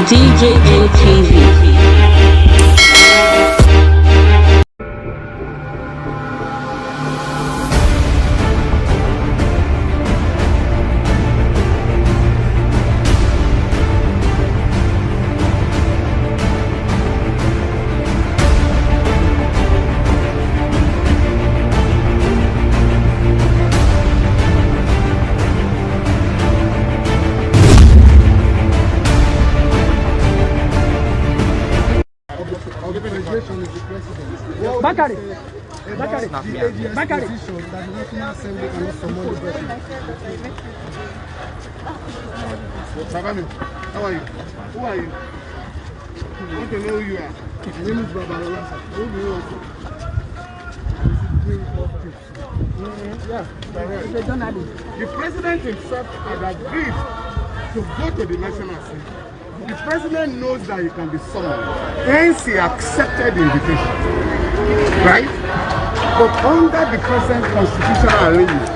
DJM TV. Bakare. Femi, how are you? Who are you? I want to know who you are. My name is Bakare. Who do you want? Yeah, the president himself had agreed to go to the National Assembly. The president knows that he can be summoned, hence he accepted the invitation, right? But under the present constitutional arrangement,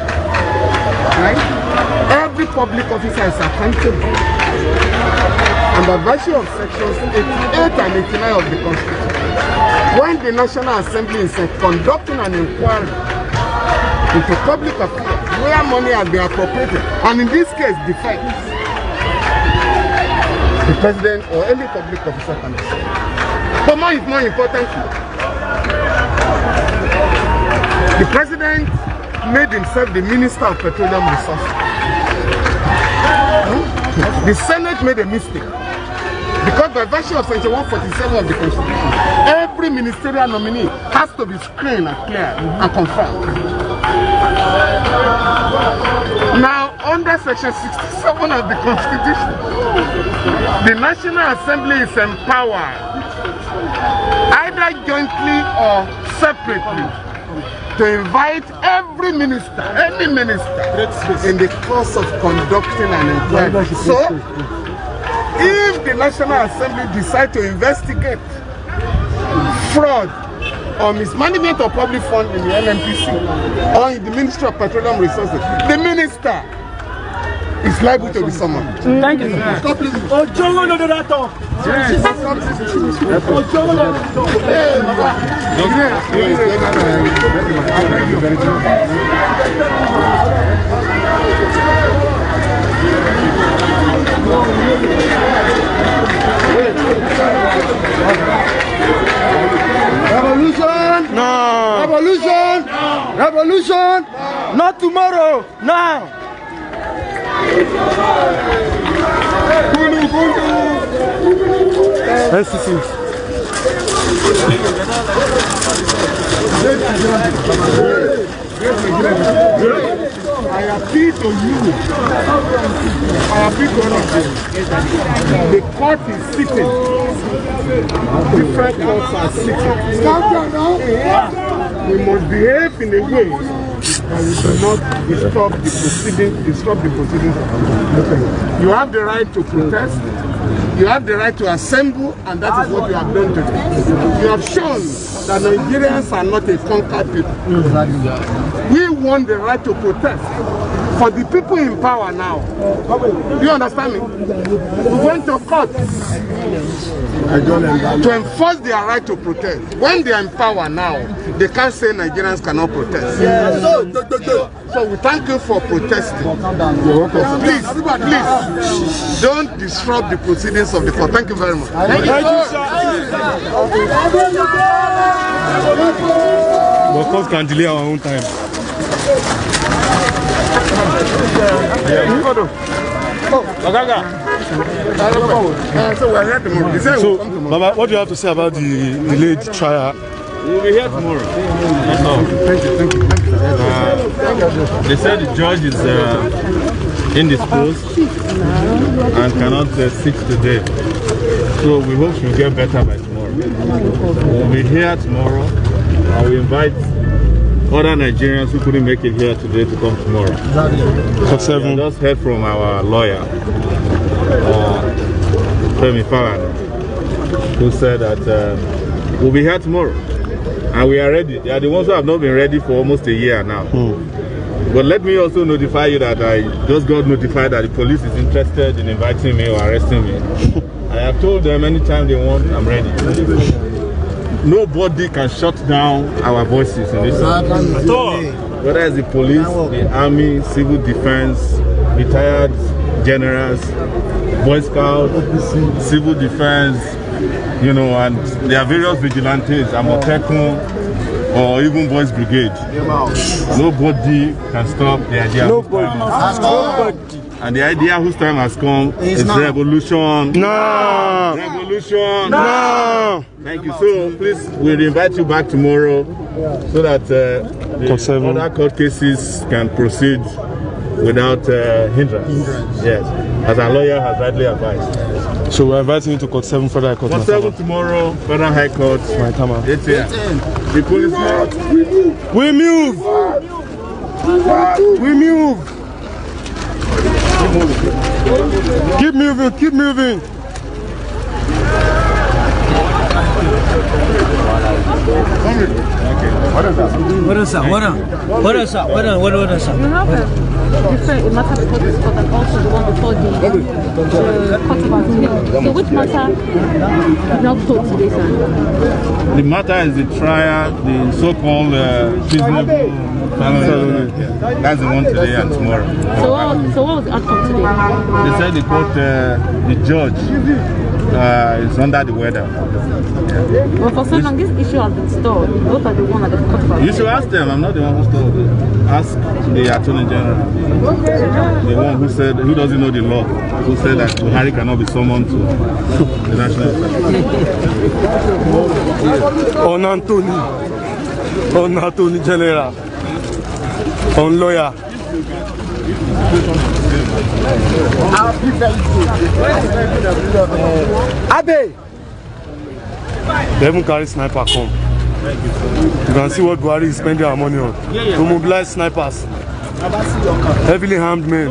right, every public officer is accountable. And by virtue of sections 88 and 89 of the Constitution, when the National Assembly is conducting an inquiry into public affairs where money has been appropriated, and in this case, defense, the president or any public officer can be sent. But more importantly, the president made himself the Minister of Petroleum Resources. The Senate made a mistake because by virtue of section 147 of the Constitution, every ministerial nominee has to be screened and cleared and confirmed. Now, under section 67 of the Constitution, the National Assembly is empowered, either jointly or separately, to invite every minister, any minister, in the course of conducting an inquiry. So, if the National Assembly decides to investigate fraud or mismanagement of public funds in the NNPC or in the Ministry of Petroleum Resources, the minister is liable to be summoned. Thank you, sir. Stop, please. Oh, Joe, no, that talk. Yes. Oh, Joe, no, that talk. Revolution! No! Revolution! No! Revolution! No! Not tomorrow! Now! I appeal to you. I appeal to all of you. The court is sitting. Different courts are sitting. We must behave in a way that we do not disrupt the proceedings. You have the right to protest. You have the right to assemble, and that is what you have done today. You have shown that Nigerians are not a conquered people. We want the right to protest. For the people in power now, do you understand me? We went to court to enforce their right to protest. When they are in power now, they can't say Nigerians cannot protest. So we thank you for protesting. Please, don't disrupt the proceedings of the court. Thank you very much. Thank you, sir. But court can delay our own time. So we're here tomorrow. So, Baba, what do you have to say about the delayed trial? We'll be here tomorrow. That's all. Thank you. They said the judge is indisposed and cannot sit today. So we hope she'll get better by tomorrow. We'll be here tomorrow. I will invite other Nigerians who couldn't make it here today to come tomorrow. I just heard from our lawyer, Femi Falana, who said that we'll be here tomorrow. And we are ready. They are the ones who have not been ready for almost a year now. But let me also notify you that I just got notified that the police is interested in inviting me or arresting me I have told them anytime they want, I'm ready. Nobody can shut down our voices in this country. Whether it's the police, the army, civil defense, retired generals, Boy Scouts, civil defense, you know, and there are various vigilantes, Amotekun, or even Boys Brigade. Nobody can stop the idea. And the idea whose time has come is revolution. No! Revolution! No! Thank you. So please, we'll invite you back tomorrow so that the other court cases can proceed without hindrance. Yes, as our lawyer has rightly advised. So we're inviting you to Court 7 Federal Court. Court 7 tomorrow, Federal High Court. 8 a.m. The police We move! We move! Keep moving, keep moving. What is that? What is that? What is that? You have a different matter before this court and also the one before the court of appeal. So which matter is not told today, sir? The matter is the trial, the so-called reasonable. That's the one today and tomorrow. So what was the outcome today? They said the court, the judge is under the weather. Well, for so long this issue has been stalled. What are the one at the court of appeal? You should ask them. I'm not the one who stalled it. Ask the Attorney General, the one who said, who doesn't know the law, who said that Buhari cannot be summoned to the National Assembly. On Anthony General. On lawyer. Abe! They even carry sniper come. You can see what Buhari is spending our money on. To mobilize snipers. Heavily armed men.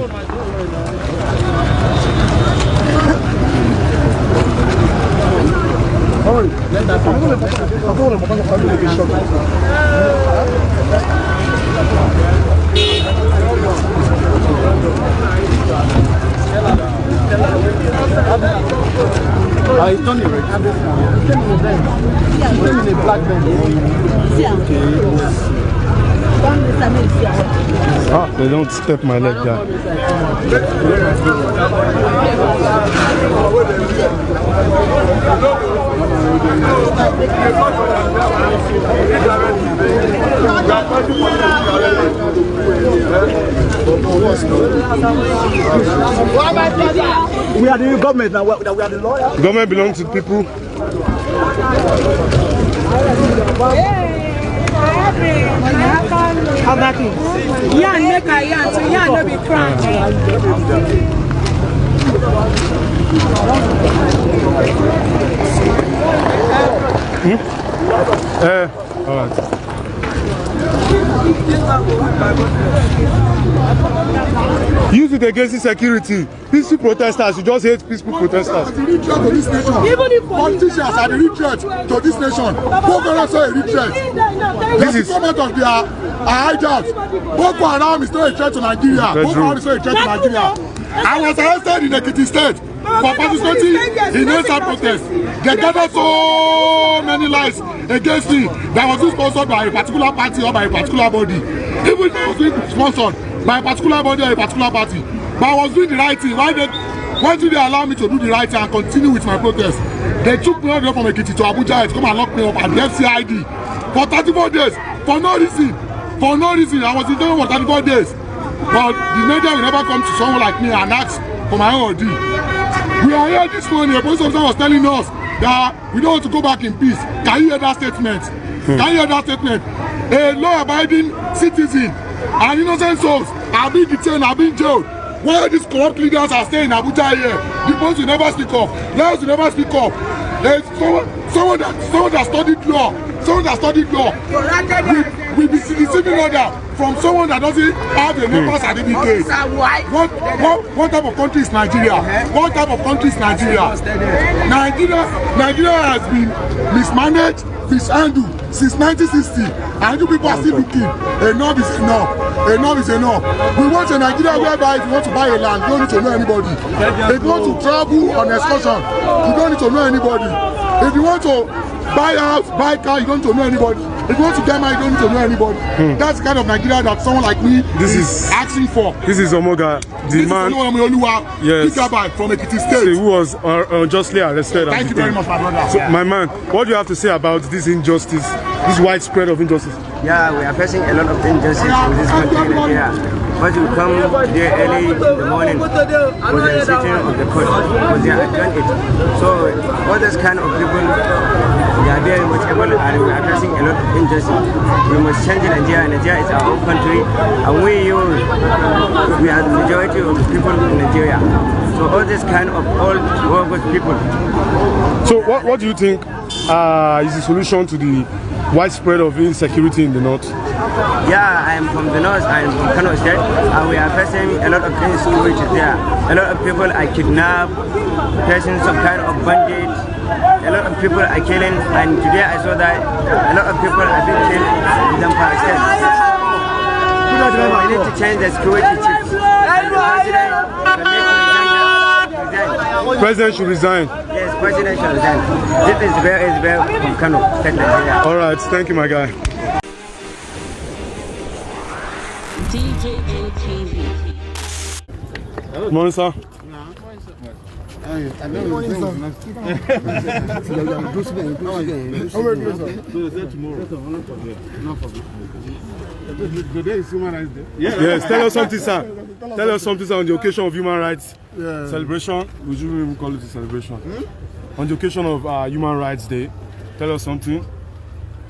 It's Tony, right? He's in a black man. Ah, they don't step my leg down. We are the government now, we are the lawyer. Government belongs to people. How about it? Yeah, make a yarn, so yeah, no be crying. All right. Use it against insecurity. Peaceful protesters, you just hate peaceful protesters. Even if politicians are the real threat to this nation, Boko Haram is a real threat. This is the government of their hideouts. Boko Haram is not a threat to Nigeria. Boko Haram is not a threat to Nigeria. I was arrested in Ekiti State for participating in NSA protest. They gathered so many lies against me that was sponsored by a particular party or by a particular body. Even if I was being sponsored by a particular body or a particular party, but I was doing the right thing. Why did they allow me to do the right thing and continue with my protest? They took me all the way from Ekiti to Abuja to come and lock me up at the FCID for 34 days for no reason. For no reason. I was in jail for 34 days. But the media will never come to someone like me and ask for my own ordeal. We are here this morning. A police officer was telling us that we don't want to go back in peace. Can you hear that statement? Can you hear that statement? A law-abiding citizen and innocent souls are being detained, are being jailed. Why these corrupt leaders are staying in Abuja here? The police will never speak up. Lawyers will never speak up. There's someone that studied law. Someone that studied law will be receiving order from someone that doesn't have a member certificate. What type of country is Nigeria? What type of country is Nigeria? Nigeria has been mismanaged mishandled since 1960, and you people are still looking. Enough is enough. Enough is enough. We want a Nigeria whereby if you want to buy a land, you don't need to know anybody. If you want to travel on excursion, you don't need to know anybody. If you want to buy house, buy car, you don't need to know anybody. If you want to get married, you don't need to know anybody. That's the kind of Nigeria that someone like me is asking for. This is Omoga, the man. Yes. From Ekiti State, who was unjustly arrested. Thank you very much, my brother. So, my man, what do you have to say about this injustice, this widespread of injustice? Yeah, we are facing a lot of injustice in this country, Nigeria. But we come there early in the morning for the sitting of the court, because they are adjourned it. So all this kind of people, they are there whatever, and we are facing a lot of injustice. We must change Nigeria. Nigeria is our own country, and we are the majority of the people in Nigeria. So all this kind of old workers people. So what do you think is the solution to the widespread of insecurity in the north? Yeah, I am from the north, I am from Kano State, and we are facing a lot of insecurity there. A lot of people are kidnapped, facing some kind of bandit. A lot of people are killing, and today I saw that a lot of people are being killed in Zamfara State. So we need to change the security chiefs. The president should resign. Yes, president should resign. This is very from Kano State, Nigeria. All right, thank you, my guy. DJM TV. Good morning, sir. Today is Human Rights Day. Yes, tell us something, sir. Tell us something, sir, on the occasion of Human Rights celebration. Would you even call it a celebration? On the occasion of Human Rights Day, tell us something.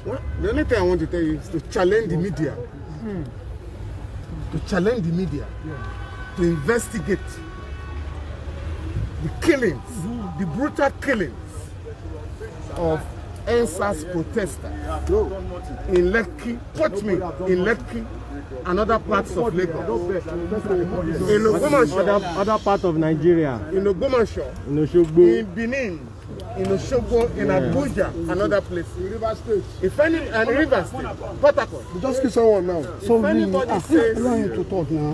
Well, the only thing I want to tell you is to challenge the media. To challenge the media. To investigate the killings, the brutal killings of NSAS protesters in Lekki, in Lekki, and other parts of Lagos. In Ogbomoso, other part of Nigeria. In Ogbomoso, in Oshogbo, in Benin, in Oshogbo, in Abuja, and other places. In River State. If any, and River State, Port Harcourt. Just kill someone now.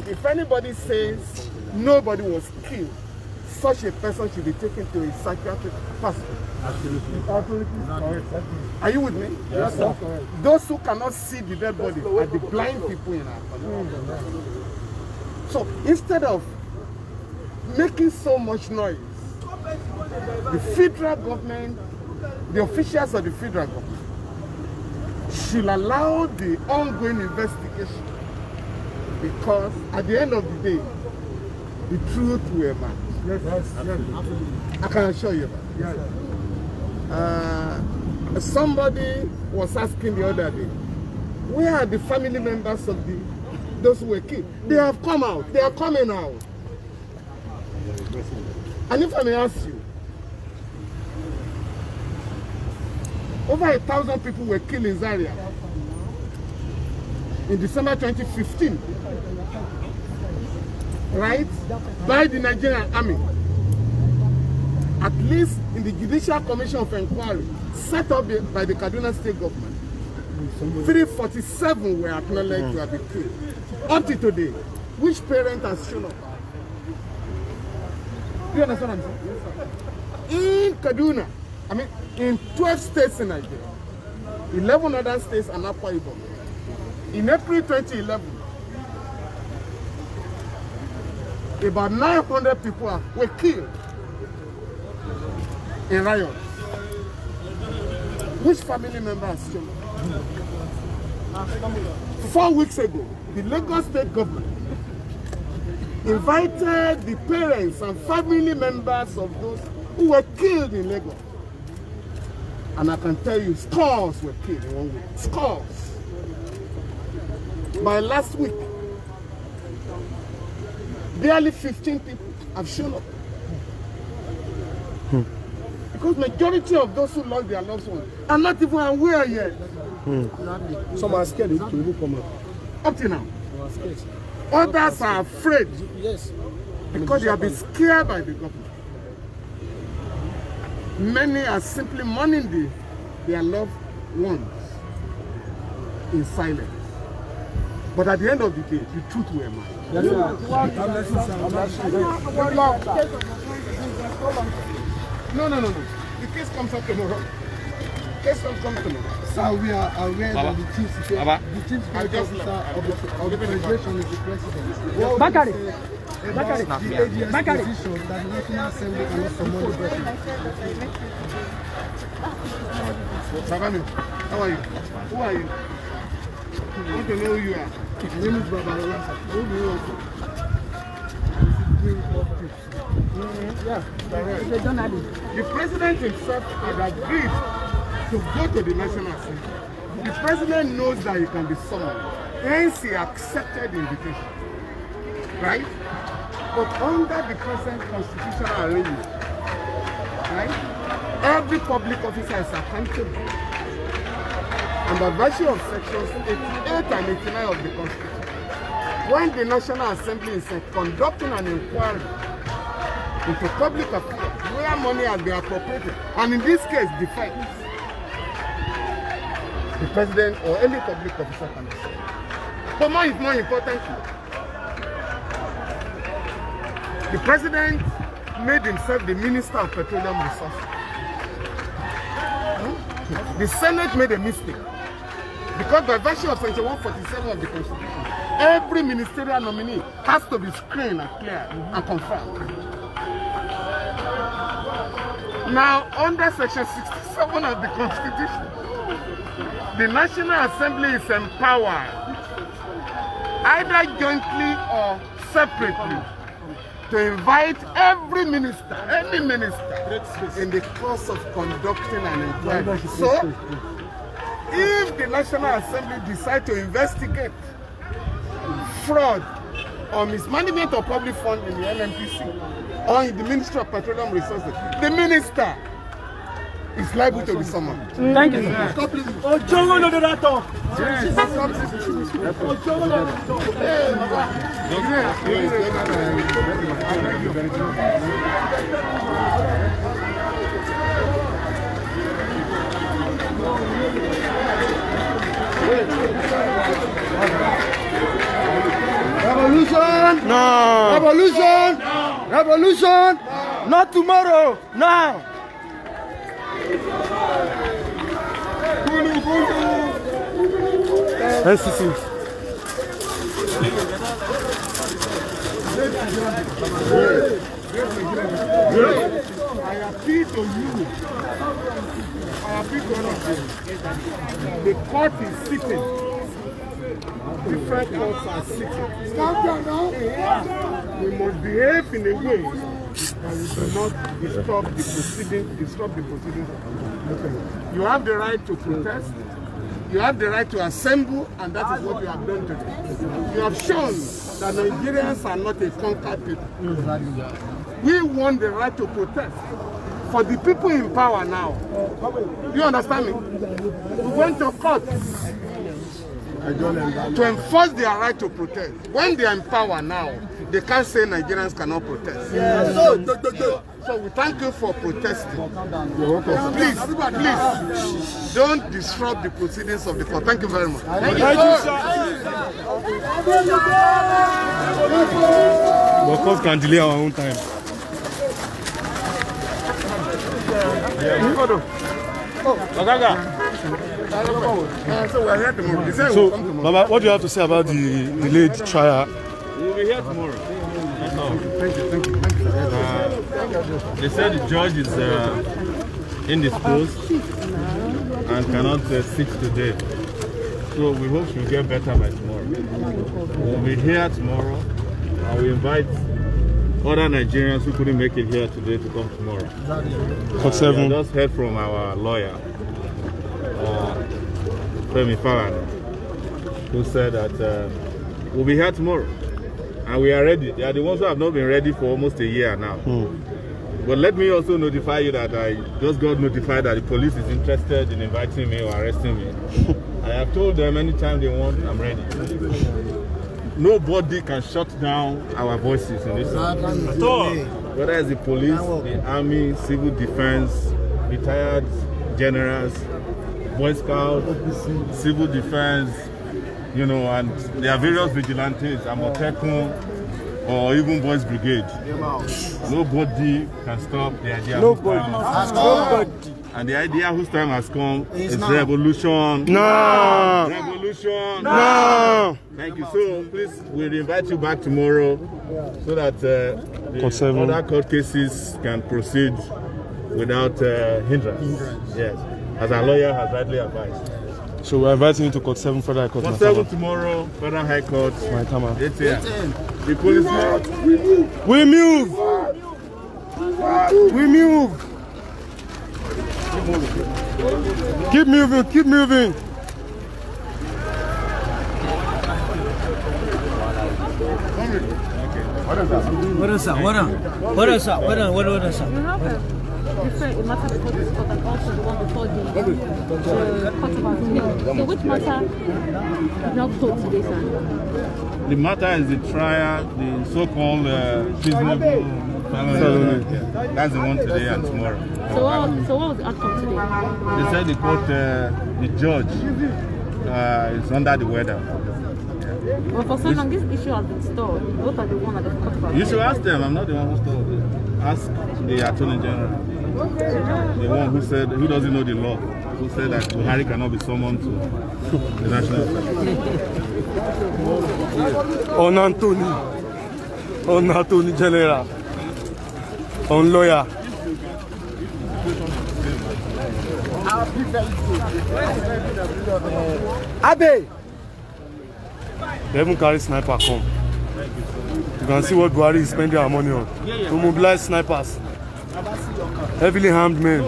If anybody says nobody was killed, such a person should be taken to a psychiatric hospital. Absolutely. Correct. Are you with me? Yes, sir. Those who cannot see the dead body are the blind people in our country. So instead of making so much noise, the federal government, the officials of the federal government, should allow the ongoing investigation, because at the end of the day, the truth will emerge. Yes, I can assure you that. Somebody was asking the other day, where are the family members of those who were killed? They have come out. They are coming out. And if I may ask you, over 1,000 people were killed in Zaria in December 2015. Right? By the Nigerian army. At least in the Judicial Commission of Inquiry set up by the Kaduna State government, 347 were acknowledged to have been killed. Up to today, which parent has shown up? Do you understand what I'm saying? In Kaduna, in 12 states in Nigeria, 11 other states are not Ibom. In April 2011, about 900 people were killed in riots. Which family member has shown up? 4 weeks ago, the Lagos State government invited the parents and family members of those who were killed in Lagos. And I can tell you, scores were killed in 1 week. Scores. By last week, barely 15 people have shown up. Because majority of those who lost their loved ones are not even aware yet. Some are scared to even come out. Up to now. Others are afraid. Yes. Because they have been scared by the government. Many are simply mourning their loved once in silence. But at the end of the day, the truth will emerge. No. The case comes up tomorrow. Case comes tomorrow. Sir, we are aware that the chief security officer of the Federation is the president. Bakare. The AGS position that the National Assembly cannot summon the president. Femi, how are you? Who are you? I want to know who you are. My name is Babalola. Who do you want? Yeah, the president himself had agreed to go to the National Assembly. The president knows that he can be summoned. Hence, he accepted the invitation. Right? But under the present constitutional arrangement, right, every public officer is accountable. And by virtue of sections 88 and 89 of the Constitution, when the National Assembly is conducting an inquiry into public affairs where money has been appropriated, and in this case, defense, the president or any public officer can decide. But more importantly, the president made himself the Minister of Petroleum Resources. The Senate made a mistake because by virtue of section 147 of the Constitution, every ministerial nominee has to be screened and cleared and confirmed. Now, under section 67 of the Constitution, the National Assembly is empowered, either jointly or separately, to invite every minister, any minister, in the course of conducting an inquiry. So, if the National Assembly decides to investigate fraud or mismanagement of public funds in the NNPC or in the Ministry of Petroleum Resources, the minister is liable to be summoned. Thank you, sir. Stop please. Revolution! No! Revolution! No! Revolution! No! Not tomorrow! Now! SCC. I appeal to you. I appeal to all of you. The court is sitting. Different courts are sitting. We must behave in a way that we do not disturb the proceedings. You have the right to protest. You have the right to assemble, and that is what you have done today. You have shown that Nigerians are not a conquered people. We want the right to protest. For the people in power now, you understand me? We went to court to enforce their right to protest. When they are in power now, they can't say Nigerians cannot protest. So we thank you for protesting. Please, don't disrupt the proceedings of the court. Thank you very much. Thank you, sir. But court can delay our own time. So, Baba, what do you have to say about the delayed trial? We'll be here tomorrow. That's all. Thank you. They said the judge is indisposed and cannot sit today. So we hope she'll get better by tomorrow. We'll be here tomorrow and we invite other Nigerians who couldn't make it here today to come tomorrow. We just heard from our lawyer, Femi Falana, who said that we'll be here tomorrow. And we are ready. They are the ones who have not been ready for almost a year now. But let me also notify you that I just got notified that the police is interested in inviting me or arresting me. I have told them anytime they want, I'm ready. Nobody can shut down our voices in this country. At all. Whether it's the police, the army, civil defense, retired generals, Boy Scouts, civil defense, you know, and there are various vigilantes, Amotekun, or even Boys Brigade. Nobody can stop the idea. Nobody. And the idea whose time has come is revolution. No! Revolution! No! Thank you. So please, we'll invite you back tomorrow so that the other court cases can proceed without hindrance. Yes, as our lawyer has rightly advised. So we're inviting you to Court 7 Federal Court. Court 7 tomorrow, Federal High Court. 8 a.m. The police. We move! We move! Keep moving, keep moving. What is that? What is that? You have different matter before this court and also the one before the court of appeal. So which matter is not told today, sir? The matter is the trial, the so-called reasonable felony. That's the one today and tomorrow. So what was the outcome today? They said the court, the judge is under the weather. Well, for so long, this issue has been stalled. What are the one at the court of appeal? You should ask them. I'm not the one who stalled it. Ask the Attorney General. The one who said, who doesn't know the law, who said that Buhari cannot be summoned to the National Assembly. On Attorney General. On lawyer. Abe! They even carry sniper come. You can see what Buhari is spending our money on. To mobilize snipers. Heavily armed men.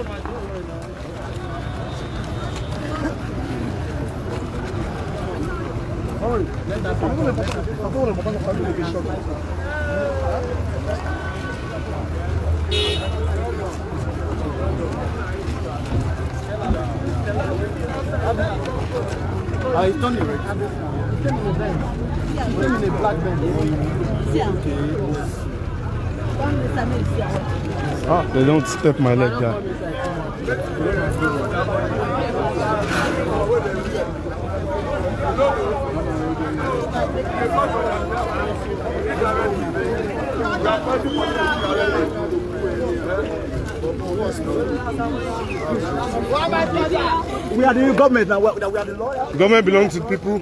It's Tony, right? He's in a black band. Ah, they don't step my leg there. We are the government now. We are the lawyers. The government belongs to the people.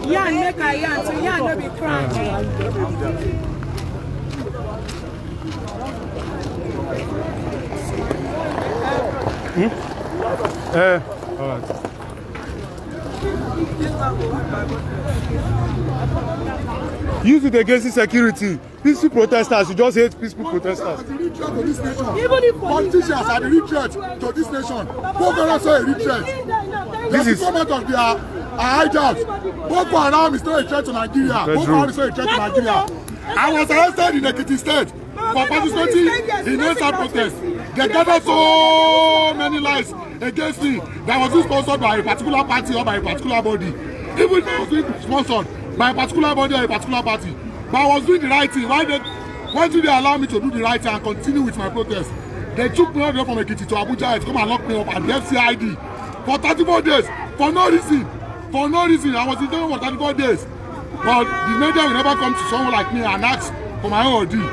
Yeah, make a yarn, so yeah, no be crying. All right. Use it against insecurity. Peaceful protesters, you just hate peaceful protesters. Politicians are the real threat to this nation. Boko Haram is a real threat. This is come out of their hideout. Boko Haram is not a threat to Nigeria. Boko Haram is not a threat to Nigeria. I was arrested in Ekiti State for participating in inside protest. They gathered so many lies against me that was being sponsored by a particular party or by a particular body. Even if I was being sponsored by a particular body or a particular party, but I was doing the right thing. Why did they allow me to do the right thing and continue with my protest? They took me all the way from Ekiti to Abuja to come and lock me up at the FCID for 34 days for no reason. For no reason. I was in there for 34 days. But the media will never come to someone like me and ask for my own ordeal.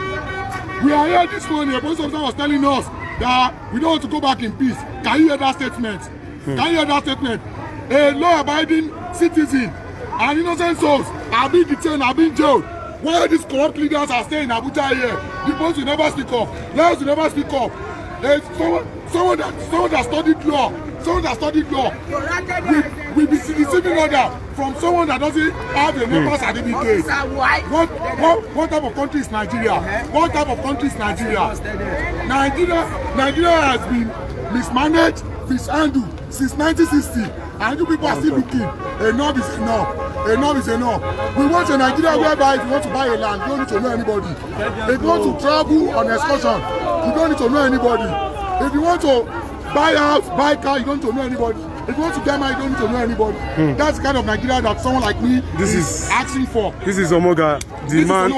We are here this morning. A police officer was telling us that we don't want to go back in peace. Can you hear that statement? Can you hear that statement? A law-abiding citizen and innocent souls are being detained, are being jailed. Why these corrupt leaders are staying in Abuja here? The police will never speak up. Lawyers will never speak up. Someone that studied law, will be receiving order from someone that doesn't have a member certificate. What type of country is Nigeria? What type of country is Nigeria? Nigeria has been mismanaged, mishandled since 1960, and you people are still looking. Enough is enough. Enough is enough. We want a Nigeria whereby if you want to buy a land, you don't need to know anybody. If you want to travel on excursion, you don't need to know anybody. If you want to buy house, buy car, you don't need to know anybody. If you want to get married, you don't need to know anybody. That's the kind of Nigeria that someone like me is asking for. This is Omoga, the man.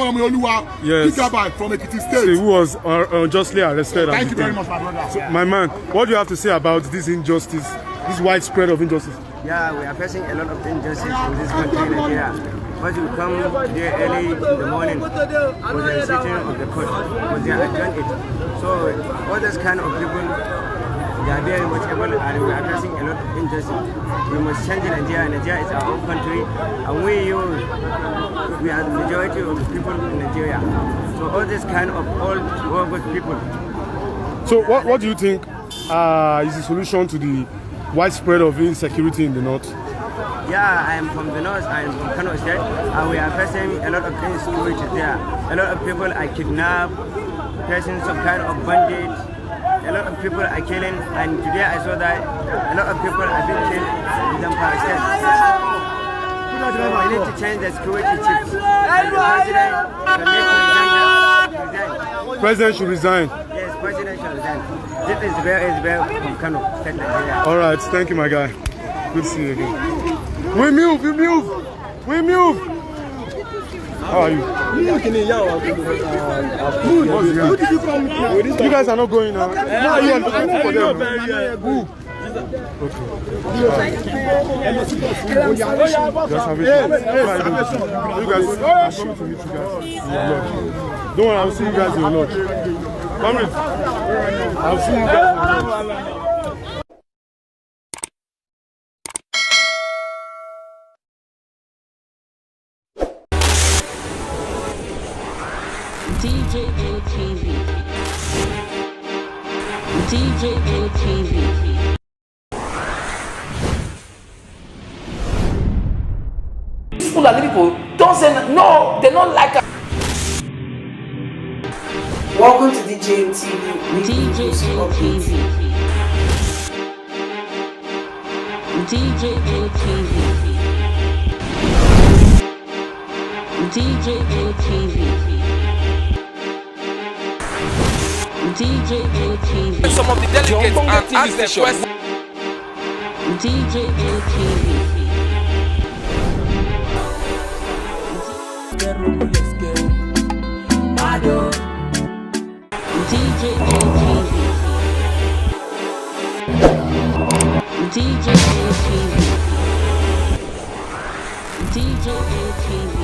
Yes. From Ekiti State. Who was unjustly arrested. Thank you very much, my brother. So, my man, what do you have to say about this injustice, this widespread of injustice? Yeah, we are facing a lot of injustice in this country, Nigeria. But you come there early in the morning for the sitting of the court, because they adjourned it. So all this kind of people, they are very much able, and we are facing a lot of injustice. We must change Nigeria. Nigeria is our own country, and we are the majority of the people in Nigeria. So all this kind of old, worthless people. So what do you think is the solution to the widespread of insecurity in the north? Yeah, I am from the north, I am from Kano State, and we are facing a lot of insecurity there. A lot of people are kidnapped, facing some kind of bandit. A lot of people are killing, and today I saw that a lot of people have been killed in Zamfara State. So we need to change the security chiefs. And the president should resign. Yes, president should resign. This is very from Kano State, Nigeria. All right, thank you, my guy. Good to see you again. We move. How are you? You guys are not going now. No, you are looking for them. Okay. Just have it. You guys, I'm coming to meet you guys in your lodge. Don't worry, I'll see you guys in your lodge. Come in. I'll see you guys in your lodge. DJM TV. DJM TV. Fulani people don't say no, they don't like us. Welcome to DJM TV. DJM TV. DJM TV. DJM TV. DJM TV. Some of the delegates and ask the question. DJM TV. DJM TV. DJM TV. DJM TV.